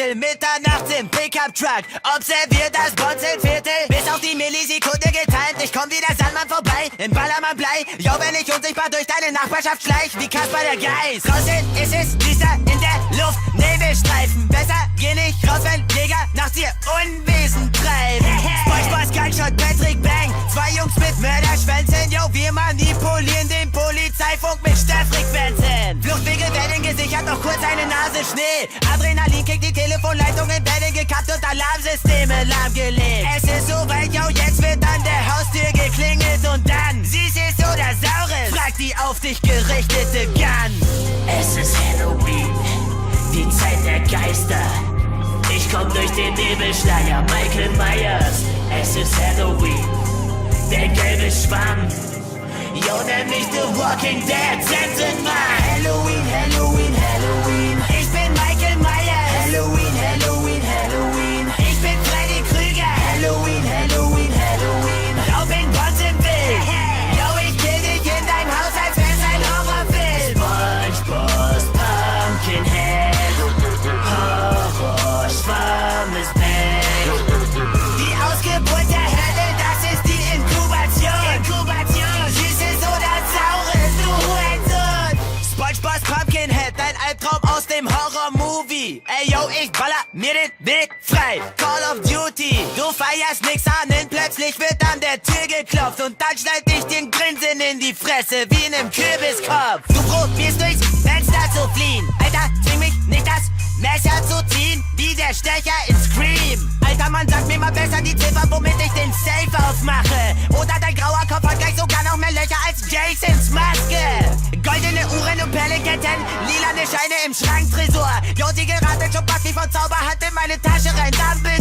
Viertel, mitternachts im Pickup-Truck. Observiert das Bonzenviertel, bis auf die Millisekunde getimt. Ich komm wie der Sandmann vorbei, im Ballermann Blei. Jo, wenn ich unsichtbar durch deine Nachbarschaft schleich, wie Kasper der Geist. Draußen ist es düster in der Luft, Nebelstreifen. Besser geh nicht raus, wenn Jäger nachts ihr Unwesen treiben. SpongeBob, Gunshot, Patrick Bang, zwei Jungs mit Mörderschwänzen. Jo, wir manipulieren den Polizeifunk mit Störfrequenzen. Fluchtwege werden gesichert, noch kurz eine Nase Schnee. Adrenalin kickt, die Telefonleitungen werden gekappt und Alarmsysteme lahmgelegt. Es ist soweit, jo, jetzt wird an der Haustür geklingelt und dann Süßes oder Saures, fragt die auf dich gerichtete Gun. Es ist Halloween, die Zeit der Geister. Ich komm durch den Nebelschleier, Michael Myers. Es ist Halloween, der gelbe Schwamm. Jo, nenn mich The Walking Dead, Sensenmann. Halloween, Halloween, Halloween. Ich bin Michael Myers. Halloween, Halloween, Halloween. Ich bin Freddy Krüger. Halloween, Halloween, Halloween. Robin Bonsenwill. Jo, ich kill dich in deinem Haus, als wär's ein Horrorfilm. SpongeBob, Pumpkinhead. Horror, Schwamm ist back. Die Ausgeburt der Hölle, das ist die Inkubation. Süßes oder Saures, du Hurensohn. SpongeBob Pumpkinhead, dein Albtraum aus dem Horror-Movie. Ey yo, ich baller mir den Weg frei. Call of Duty, du feierst nix an, denn plötzlich wird an der Tür geklopft und dann schneid ich den Grinsen in die Fresse wie in einem Kürbiskopf. Du probierst durchs Fenster zu fliehen. Alter, zwing mich nicht das Messer zu ziehen, wie der Stecher in Scream. Alter Mann, sag mir mal besser die Ziffer, womit ich den Safe aufmache. Oder dein grauer Kopf hat gleich sogar noch mehr Löcher als Jasons Maske. Goldene Uhren und Perlenketten, lilane Scheine im Schranktresor. Jo, die geraten schon Bucky von Zauberhand in meine Tasche rein, dann bin